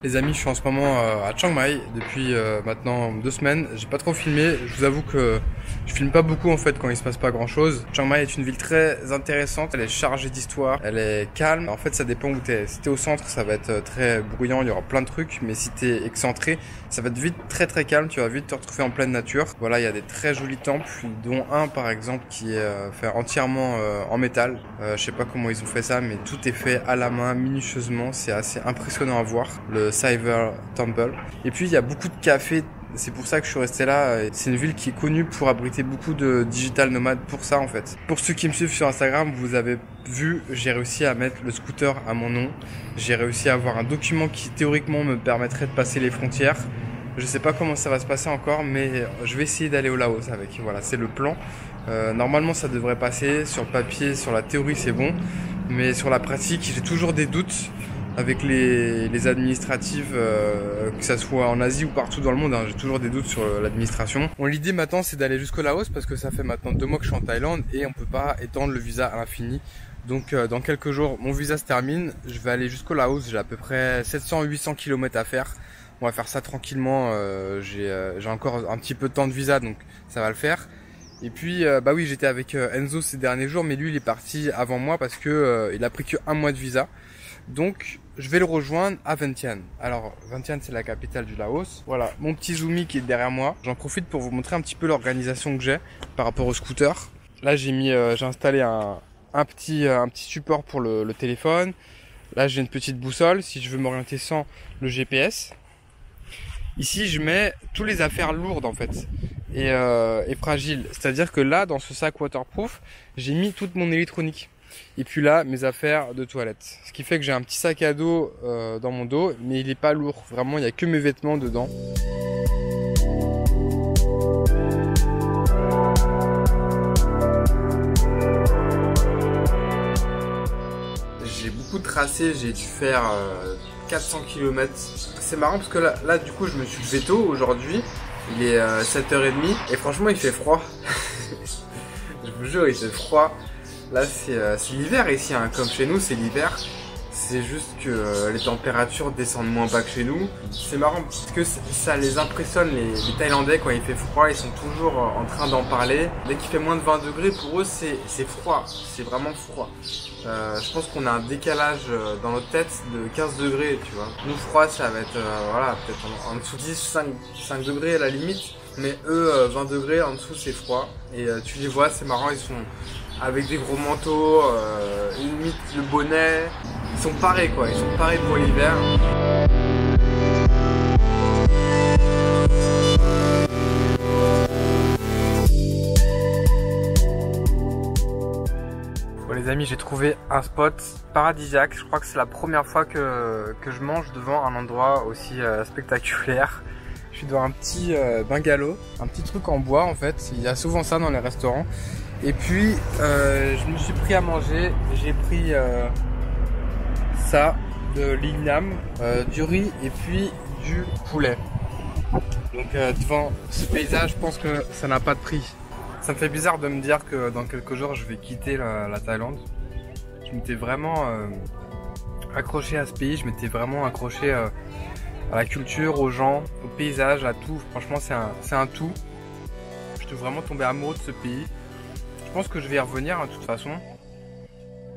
Les amis, je suis en ce moment à Chiang Mai depuis maintenant 2 semaines. J'ai pas trop filmé. Je vous avoue que je filme pas beaucoup en fait quand il se passe pas grand chose. Chiang Mai est une ville très intéressante. Elle est chargée d'histoire. Elle est calme. En fait, ça dépend où t'es. Si t'es au centre, ça va être très bruyant. Il y aura plein de trucs. Mais si t'es excentré, ça va être vite très calme. Tu vas vite te retrouver en pleine nature. Voilà, il y a des très jolis temples, dont un par exemple qui est fait entièrement en métal. Je sais pas comment ils ont fait ça, mais tout est fait à la main, minutieusement. C'est assez impressionnant à voir. Le Cyber Temple. Et puis il y a beaucoup de cafés, c'est pour ça que je suis resté là. C'est une ville qui est connue pour abriter beaucoup de digital nomades pour ça en fait. Pour ceux qui me suivent sur Instagram, vous avez vu, j'ai réussi à mettre le scooter à mon nom. J'ai réussi à avoir un document qui théoriquement me permettrait de passer les frontières. Je sais pas comment ça va se passer encore, mais je vais essayer d'aller au Laos avec. Voilà, c'est le plan. Normalement ça devrait passer, sur le papier, sur la théorie c'est bon, mais sur la pratique j'ai toujours des doutes avec les administratives, que ça soit en Asie ou partout dans le monde, hein, j'ai toujours des doutes sur l'administration. Bon, l'idée maintenant c'est d'aller jusqu'au Laos parce que ça fait maintenant 2 mois que je suis en Thaïlande et on peut pas étendre le visa à l'infini. Donc dans quelques jours mon visa se termine, je vais aller jusqu'au Laos, j'ai à peu près 700-800 km à faire. On va faire ça tranquillement, j'ai encore un petit peu de temps de visa donc ça va le faire. Et puis bah oui, j'étais avec Enzo ces derniers jours, mais lui il est parti avant moi parce que il a pris que 1 mois de visa. Donc je vais le rejoindre à Vientiane. Alors Vientiane c'est la capitale du Laos. Voilà, mon petit Zoumi qui est derrière moi. J'en profite pour vous montrer un petit peu l'organisation que j'ai par rapport au scooter. Là j'ai installé un petit support pour le téléphone. Là j'ai une petite boussole si je veux m'orienter sans le GPS. Ici je mets toutes les affaires lourdes en fait et fragiles. C'est-à-dire que là dans ce sac waterproof, j'ai mis toute mon électronique. Et puis là, mes affaires de toilette. Ce qui fait que j'ai un petit sac à dos dans mon dos, mais il est pas lourd. Vraiment, il n'y a que mes vêtements dedans. J'ai beaucoup tracé, j'ai dû faire 400 km. C'est marrant parce que là du coup, je me suis levé tôt aujourd'hui. Il est 7h30 et franchement, il fait froid. Je vous jure, il fait froid. Là c'est l'hiver ici, hein. Comme chez nous c'est l'hiver. C'est juste que les températures descendent moins bas que chez nous. C'est marrant parce que ça les impressionne les Thaïlandais quand il fait froid. Ils sont toujours en train d'en parler. Dès qu'il fait moins de 20 degrés, pour eux c'est froid. C'est vraiment froid. Je pense qu'on a un décalage dans notre tête de 15 degrés, tu vois. Nous froid ça va être voilà, peut-être en dessous de 10, 5 degrés à la limite. Mais eux 20 degrés en dessous c'est froid. Et tu les vois, c'est marrant, ils sont avec des gros manteaux, limite le bonnet. Ils sont parés quoi, ils sont parés pour l'hiver. Bon les amis, j'ai trouvé un spot paradisiaque. Je crois que c'est la première fois que je mange devant un endroit aussi spectaculaire. Je suis devant un petit bungalow, un petit truc en bois en fait. Il y a souvent ça dans les restaurants. Et puis je me suis pris à manger. J'ai pris ça, de l'igname, du riz et puis du poulet. Donc devant ce paysage, je pense que ça n'a pas de prix. Ça me fait bizarre de me dire que dans quelques jours je vais quitter la Thaïlande. Je m'étais vraiment accroché à ce pays, je m'étais vraiment accroché à la culture, aux gens, au paysage, à tout. Franchement c'est un tout. Je suis vraiment tombé amoureux de ce pays. Je pense que je vais y revenir de toute façon.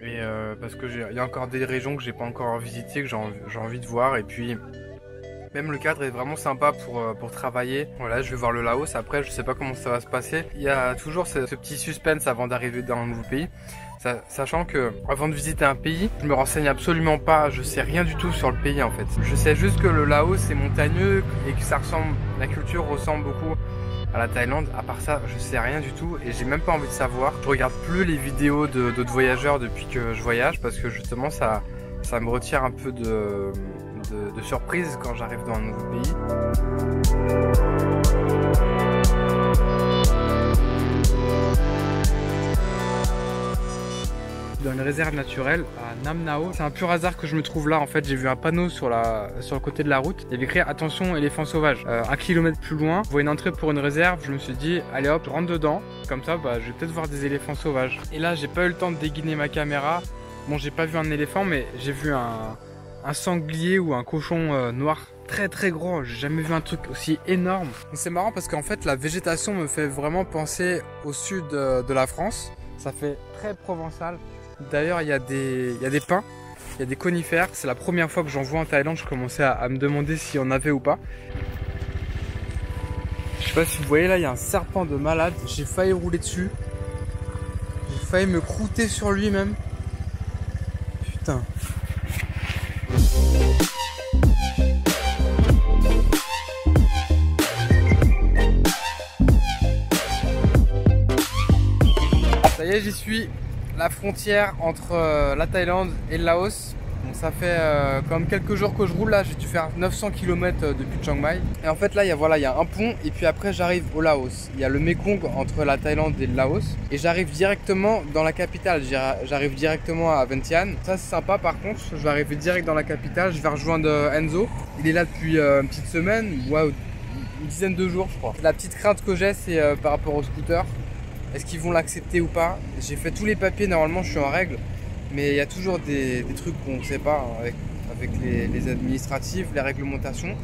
Et parce que il y a encore des régions que j'ai pas encore visitées, que j'ai envie de voir. Et puis même le cadre est vraiment sympa pour travailler. Voilà, je vais voir le Laos. Après, je sais pas comment ça va se passer. Il y a toujours ce petit suspense avant d'arriver dans un nouveau pays. Sachant que avant de visiter un pays, je me renseigne absolument pas. Je sais rien du tout sur le pays en fait. Je sais juste que le Laos c'est montagneux et que la culture ressemble beaucoup à la Thaïlande. À part ça, je sais rien du tout et j'ai même pas envie de savoir. Je regarde plus les vidéos d'autres voyageurs depuis que je voyage parce que justement ça me retire un peu de surprise quand j'arrive dans un nouveau pays. Dans une réserve naturelle à Nam Nao. C'est un pur hasard que je me trouve là en fait. J'ai vu un panneau sur le côté de la route. Il y avait écrit attention éléphant sauvage. 1 kilomètre plus loin, je vois une entrée pour une réserve. Je me suis dit allez hop, je rentre dedans. Comme ça bah, je vais peut-être voir des éléphants sauvages. Et là j'ai pas eu le temps de dégainer ma caméra. Bon j'ai pas vu un éléphant mais j'ai vu un un sanglier ou un cochon noir très très grand. J'ai jamais vu un truc aussi énorme. C'est marrant parce qu'en fait la végétation me fait vraiment penser au sud de la France. Ça fait très provençal. D'ailleurs il y a des pins, il y a des conifères. C'est la première fois que j'en vois en Thaïlande. Je commençais à me demander s'il y en avait ou pas. Je sais pas si vous voyez là, il y a un serpent de malade. J'ai failli rouler dessus. J'ai failli me croûter sur lui même. Putain. Ça y est, j'y suis. La frontière entre la Thaïlande et le Laos. Bon, ça fait quand même quelques jours que je roule là. J'ai dû faire 900 km depuis Chiang Mai. Et en fait là, il y a un pont. Et puis après, j'arrive au Laos. Il y a le Mekong entre la Thaïlande et le Laos. Et j'arrive directement dans la capitale. J'arrive directement à Vientiane. Ça, c'est sympa par contre. Je vais arriver direct dans la capitale. Je vais rejoindre Enzo. Il est là depuis une petite semaine. Ouais, une dizaine de jours, je crois. La petite crainte que j'ai, c'est par rapport au scooter. Est-ce qu'ils vont l'accepter ou pas? J'ai fait tous les papiers, normalement je suis en règle. Mais il y a toujours des trucs qu'on ne sait pas hein, avec les administratifs, les réglementations.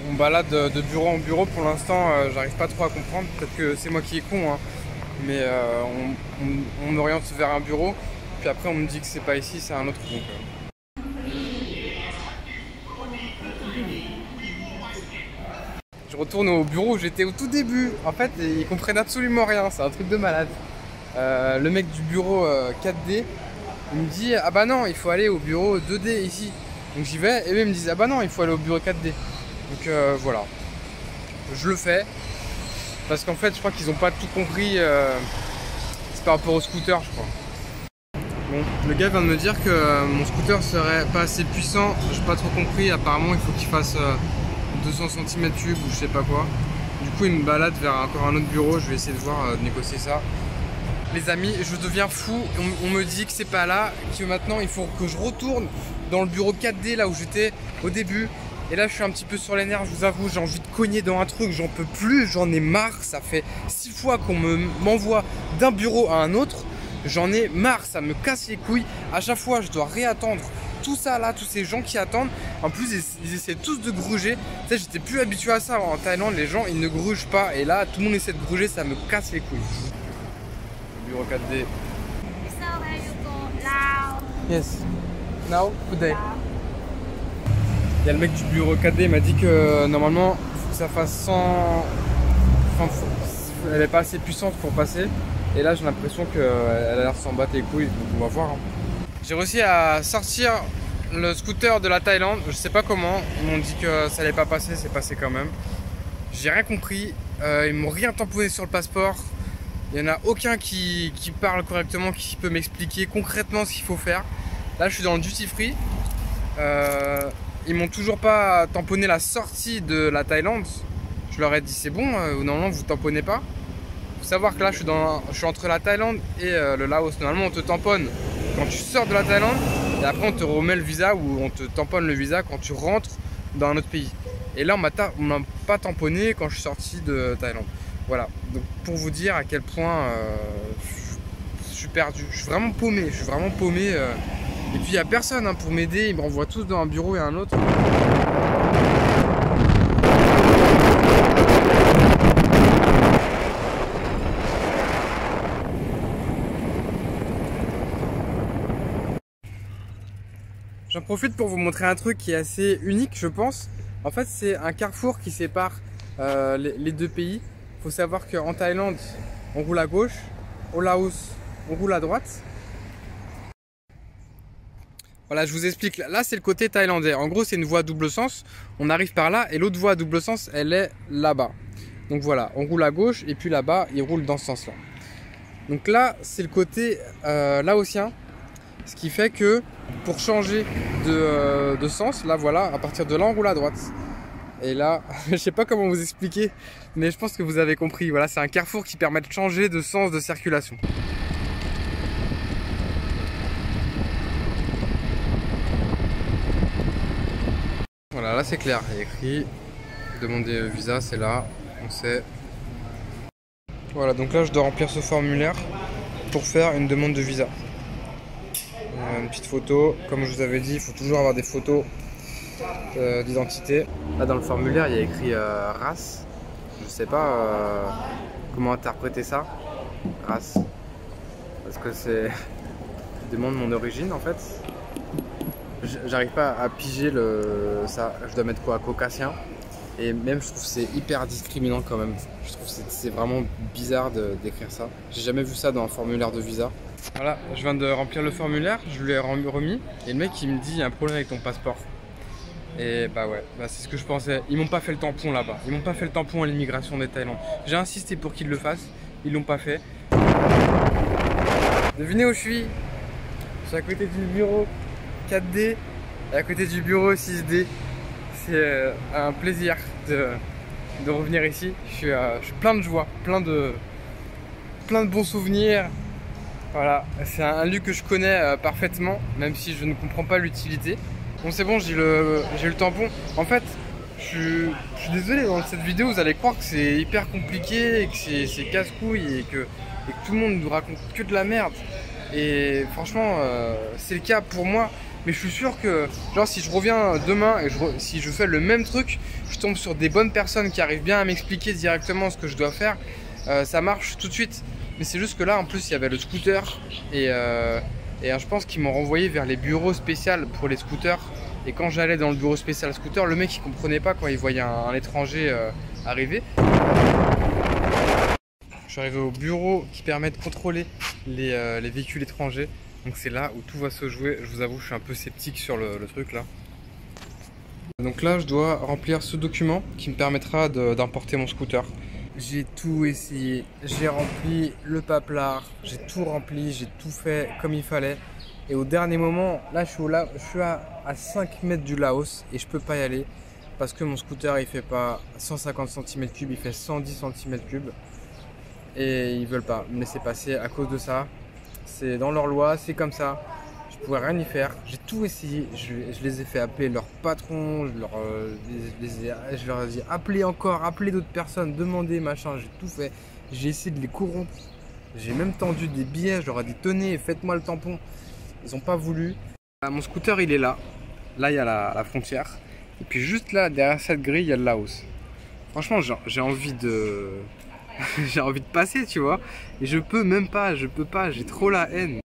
On balade de bureau en bureau pour l'instant, j'arrive pas trop à comprendre. Peut-être que c'est moi qui est con, hein. Mais on m'oriente vers un bureau, puis après on me dit que c'est pas ici, c'est un autre. Donc, je retourne au bureau où j'étais au tout début. En fait, ils comprennent absolument rien, c'est un truc de malade. Le mec du bureau 4D, il me dit ah bah non, il faut aller au bureau 2D ici. Donc j'y vais et eux ils me disent ah bah non, il faut aller au bureau 4D. Donc voilà, je le fais parce qu'en fait je crois qu'ils n'ont pas tout compris, c'est par rapport au scooter je crois. Bon, le gars vient de me dire que mon scooter serait pas assez puissant, j'ai pas trop compris, apparemment il faut qu'il fasse 200 cm3 ou je sais pas quoi. Du coup il me balade vers encore un autre bureau, je vais essayer de voir, de négocier ça. Les amis, je deviens fou, on me dit que c'est pas là, que maintenant il faut que je retourne dans le bureau 4D là où j'étais au début. Et là je suis un petit peu sur les nerfs, je vous avoue, j'ai envie de cogner dans un truc, j'en peux plus, j'en ai marre. Ça fait 6 fois qu'on m'envoie d'un bureau à un autre, j'en ai marre, ça me casse les couilles. À chaque fois je dois réattendre tout ça là, tous ces gens qui attendent. En plus ils essaient tous de gruger. Tu sais, j'étais plus habitué à ça en Thaïlande, les gens ils ne grugent pas. Et là tout le monde essaie de gruger, ça me casse les couilles. Le bureau 4D. So where you go? Lao. Yes. Now, today. Il y a le mec du bureau 4D, il m'a dit que normalement il faut que ça fasse 100. Enfin, elle est pas assez puissante pour passer. Et là j'ai l'impression qu'elle a l'air de s'en battre les couilles, donc on va voir. Hein. J'ai réussi à sortir le scooter de la Thaïlande, je sais pas comment. Ils m'ont dit que ça allait pas passer, c'est passé quand même. J'ai rien compris, ils m'ont rien tamponné sur le passeport. Il n'y en a aucun qui parle correctement, qui peut m'expliquer concrètement ce qu'il faut faire. Là je suis dans le duty free. Ils m'ont toujours pas tamponné la sortie de la Thaïlande. Je leur ai dit c'est bon, normalement vous tamponnez pas. Faut savoir que là je suis entre la Thaïlande et le Laos. Normalement on te tamponne quand tu sors de la Thaïlande et après on te remet le visa ou on te tamponne le visa quand tu rentres dans un autre pays. Et là on m'a pas tamponné quand je suis sorti de Thaïlande. Voilà, donc pour vous dire à quel point je suis perdu. Je suis vraiment paumé, Et puis il n'y a personne hein, pour m'aider, ils me renvoient tous dans un bureau et un autre. J'en profite pour vous montrer un truc qui est assez unique je pense. En fait c'est un carrefour qui sépare les deux pays. Il faut savoir qu'en Thaïlande on roule à gauche, au Laos on roule à droite. Voilà, je vous explique. Là, c'est le côté thaïlandais. En gros, c'est une voie à double sens. On arrive par là et l'autre voie à double sens, elle est là-bas. Donc voilà, on roule à gauche et puis là-bas, il roule dans ce sens-là. Donc là, c'est le côté laotien. Ce qui fait que pour changer de sens, là voilà, à partir de là on roule à droite. Et là, je sais pas comment vous expliquer, mais je pense que vous avez compris. Voilà, c'est un carrefour qui permet de changer de sens de circulation. Voilà, là c'est clair, il y a écrit demander visa, c'est là, on sait. Voilà, donc là je dois remplir ce formulaire pour faire une demande de visa. Une petite photo, comme je vous avais dit, il faut toujours avoir des photos d'identité. Là dans le formulaire il y a écrit race, je sais pas comment interpréter ça, race, parce que c'est demande mon origine en fait. J'arrive pas à piger ça, je dois mettre quoi, caucasien. Et même je trouve que c'est hyper discriminant quand même. Je trouve que c'est vraiment bizarre d'écrire ça. J'ai jamais vu ça dans un formulaire de visa. Voilà, je viens de remplir le formulaire, je lui ai remis. Et le mec il me dit il y a un problème avec ton passeport. Et bah ouais, bah c'est ce que je pensais. Ils m'ont pas fait le tampon là-bas. Ils m'ont pas fait le tampon à l'immigration des Thaïlande. J'ai insisté pour qu'ils le fassent, ils l'ont pas fait. Devinez où je suis? Je suis à côté du bureau 4D et à côté du bureau 6D. C'est un plaisir de revenir ici. Je suis plein de joie, plein de bons souvenirs. Voilà, c'est un lieu que je connais parfaitement, même si je ne comprends pas l'utilité. Bon, c'est bon, j'ai le tampon. En fait, je suis désolé, dans cette vidéo, vous allez croire que c'est hyper compliqué, et que c'est casse-couille et que tout le monde nous raconte que de la merde. Et franchement, c'est le cas pour moi. Mais je suis sûr que, genre, si je reviens demain et si je fais le même truc, je tombe sur des bonnes personnes qui arrivent bien à m'expliquer directement ce que je dois faire, ça marche tout de suite. Mais c'est juste que là, en plus, il y avait le scooter et je pense qu'ils m'ont renvoyé vers les bureaux spéciaux pour les scooters. Et quand j'allais dans le bureau spécial scooter, le mec il comprenait pas quand il voyait un étranger arriver. Je suis arrivé au bureau qui permet de contrôler les véhicules étrangers. Donc c'est là où tout va se jouer. Je vous avoue, je suis un peu sceptique sur le truc là. Donc là, je dois remplir ce document qui me permettra d'importer mon scooter. J'ai tout essayé. J'ai rempli le paplard. J'ai tout rempli. J'ai tout fait comme il fallait. Et au dernier moment, là, je suis à 5 mètres du Laos et je peux pas y aller parce que mon scooter il fait pas 150 cm3, il fait 110 cm3. Et ils veulent pas me laisser passer à cause de ça. C'est dans leur loi, c'est comme ça. Je pouvais rien y faire. J'ai tout essayé. Je les ai fait appeler leur patron. Je leur ai dit appelez encore, appelez d'autres personnes, demandez machin. J'ai tout fait. J'ai essayé de les corrompre. J'ai même tendu des billets. Je leur ai dit tenez, faites-moi le tampon. Ils n'ont pas voulu. Mon scooter il est là. Là il y a la frontière. Et puis juste là derrière cette grille il y a le Laos. Franchement j'ai envie de j'ai envie de passer, tu vois, et je peux même pas, j'ai trop la haine.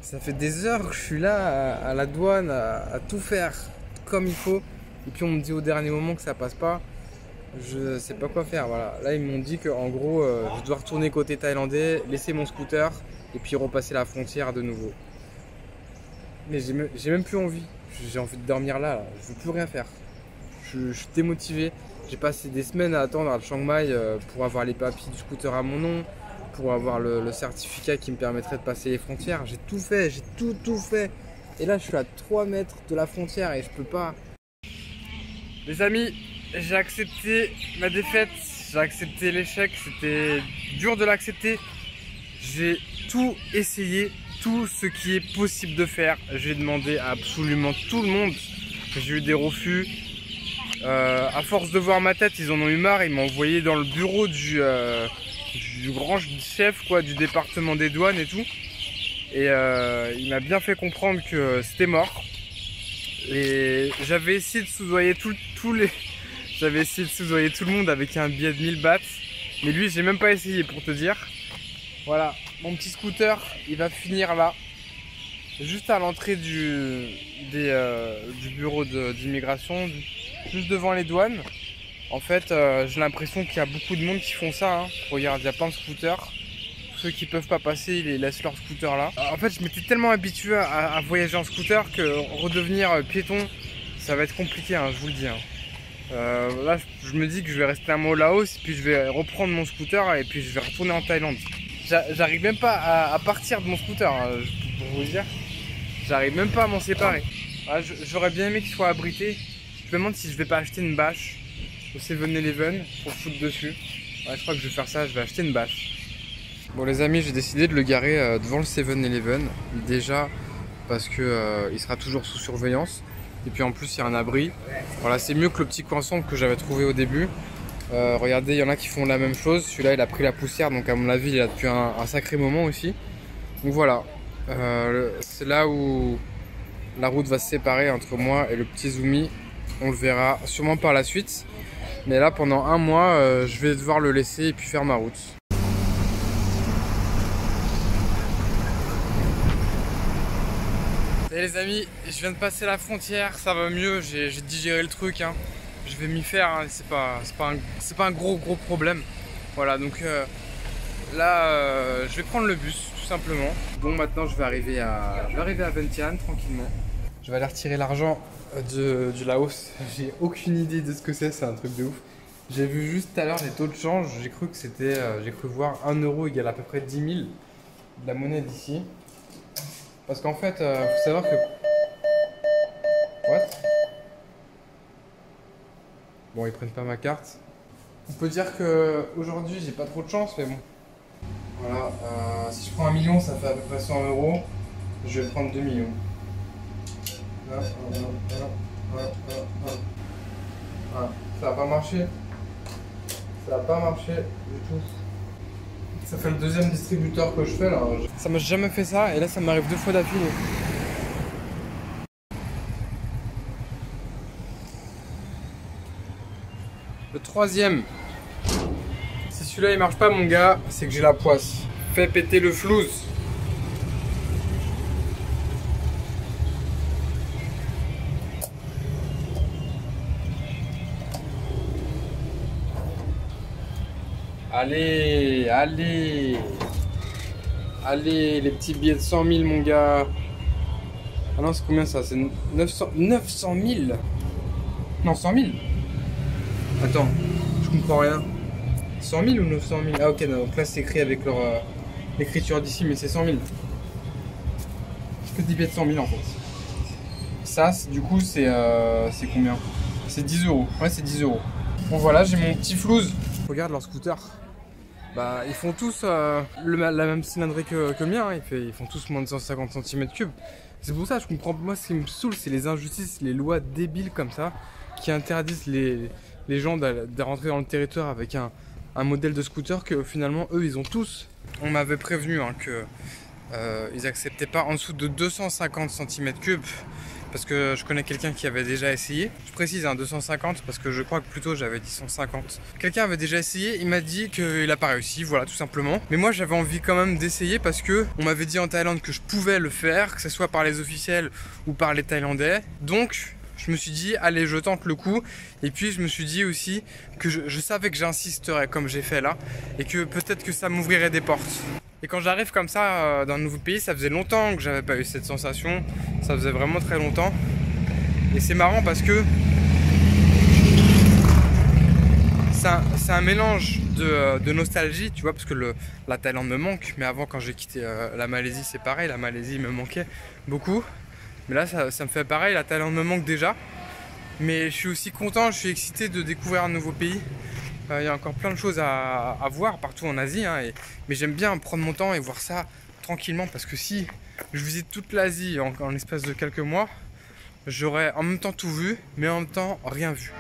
Ça fait des heures que je suis là à la douane à tout faire comme il faut, et puis on me dit au dernier moment que ça passe pas. Je sais pas quoi faire, voilà. Là ils m'ont dit que en gros je dois retourner côté thaïlandais, laisser mon scooter et puis repasser la frontière de nouveau. Mais j'ai même plus envie, j'ai envie de dormir là, je veux plus rien faire. Je suis démotivé. J'ai passé des semaines à attendre à Chiang Mai pour avoir les papiers du scooter à mon nom, pour avoir le certificat qui me permettrait de passer les frontières. J'ai tout fait, j'ai tout fait. Et là, je suis à 3 mètres de la frontière et je peux pas. Les amis, j'ai accepté ma défaite, j'ai accepté l'échec. C'était dur de l'accepter. J'ai tout essayé, tout ce qui est possible de faire. J'ai demandé à absolument tout le monde. J'ai eu des refus. À force de voir ma tête, ils en ont eu marre. Ils m'ont envoyé dans le bureau du grand chef quoi, du département des douanes et tout. Et il m'a bien fait comprendre que c'était mort. Et j'avais essayé de soudoyer j'avais essayé de soudoyer tout le monde avec un billet de 1000 bahts. Mais lui, j'ai même pas essayé pour te dire. Voilà, mon petit scooter, il va finir là. Juste à l'entrée du bureau d'immigration. Juste devant les douanes. En fait, j'ai l'impression qu'il y a beaucoup de monde qui font ça. Hein. Regarde, il y a plein de scooters. Ceux qui peuvent pas passer, ils laissent leur scooter là. En fait, je m'étais tellement habitué à voyager en scooter que redevenir piéton, ça va être compliqué, hein, je vous le dis. Hein. Là, je me dis que je vais rester un mois au Laos, puis je vais reprendre mon scooter et puis je vais retourner en Thaïlande. J'arrive même pas à partir de mon scooter, hein, pour vous dire. J'arrive même pas à m'en séparer. Ah, j'aurais bien aimé qu'il soit abrité. Je me demande si je vais pas acheter une bâche au 7-Eleven pour foutre dessus. Ouais, je crois que je vais faire ça, je vais acheter une bâche. Bon les amis, j'ai décidé de le garer devant le 7-Eleven. Déjà parce que il sera toujours sous surveillance. Et puis en plus il y a un abri. Voilà, c'est mieux que le petit coin sombre que j'avais trouvé au début. Regardez, il y en a qui font la même chose. Celui-là il a pris la poussière, donc à mon avis il est là depuis un sacré moment aussi. Donc voilà, c'est là où la route va se séparer entre moi et le petit Zoumi. On le verra sûrement par la suite. Mais là pendant un mois je vais devoir le laisser et puis faire ma route. Et les amis, je viens de passer la frontière, ça va mieux, j'ai digéré le truc, hein. Je vais m'y faire, hein. C'est pas un gros problème. Voilà, donc là je vais prendre le bus tout simplement. Bon, maintenant je vais arriver à Vientiane tranquillement. Je vais aller retirer l'argent du Laos. J'ai aucune idée de ce que c'est un truc de ouf. J'ai vu juste tout à l'heure les taux de change, j'ai cru que c'était, j'ai cru voir 1 euro égale à peu près 10 000 de la monnaie d'ici. Parce qu'en fait, faut savoir que... What? Bon, ils prennent pas ma carte. On peut dire que aujourd'hui j'ai pas trop de chance, mais bon. Voilà, si je prends 1 million, ça fait à peu près 100 euros. Je vais prendre 2 millions. Voilà, ça va pas marcher. Ça va pas marcher du tout. Ça fait le deuxième distributeur que je fais là. Ça m'a jamais fait ça et là ça m'arrive 2 fois d'affilée. Le troisième. Si celui-là il marche pas mon gars, c'est que j'ai la poisse. Fais péter le flouze. Allez, allez. Allez, les petits billets de 100 000 mon gars. Ah non, c'est combien ça? C'est 900 000. Non, 100 000. Attends, je comprends rien. 100 000 ou 900 000? Ah ok, donc là c'est écrit avec leur l'écriture d'ici, mais c'est 100 000. Je peux des billets de 100 000 en fait. Ça, du coup, c'est combien? C'est 10 euros. Ouais, c'est 10 euros. Bon voilà, j'ai mon petit flouze. Regarde leur scooter. Bah, ils font tous la même cylindrée que le mien, hein. Ils font tous moins de 150 cm3. C'est pour ça que je comprends. Moi, ce qui me saoule, c'est les injustices, les lois débiles comme ça, qui interdisent les gens de rentrer dans le territoire avec un modèle de scooter que finalement, eux, ils ont tous. On m'avait prévenu hein, que ils acceptaient pas en dessous de 250 cm3. Parce que je connais quelqu'un qui avait déjà essayé. Je précise, hein, 250 parce que je crois que plutôt j'avais dit 150. Quelqu'un avait déjà essayé, il m'a dit qu'il n'a pas réussi, voilà tout simplement. Mais moi j'avais envie quand même d'essayer parce que on m'avait dit en Thaïlande que je pouvais le faire, que ce soit par les officiels ou par les Thaïlandais. Donc je me suis dit, allez je tente le coup. Et puis je me suis dit aussi que je savais que j'insisterais comme j'ai fait là. Et que peut-être que ça m'ouvrirait des portes. Et quand j'arrive comme ça dans un nouveau pays, ça faisait longtemps que j'avais pas eu cette sensation. Ça faisait vraiment très longtemps. Et c'est marrant parce que c'est un mélange de nostalgie, tu vois, parce que la Thaïlande me manque. Mais avant, quand j'ai quitté la Malaisie, c'est pareil. La Malaisie me manquait beaucoup. Mais là, ça me fait pareil. La Thaïlande me manque déjà. Mais je suis aussi content, je suis excité de découvrir un nouveau pays. Il y a encore plein de choses à voir partout en Asie, hein, mais j'aime bien prendre mon temps et voir ça tranquillement parce que si je visite toute l'Asie en l'espace de quelques mois, j'aurais en même temps tout vu mais en même temps rien vu.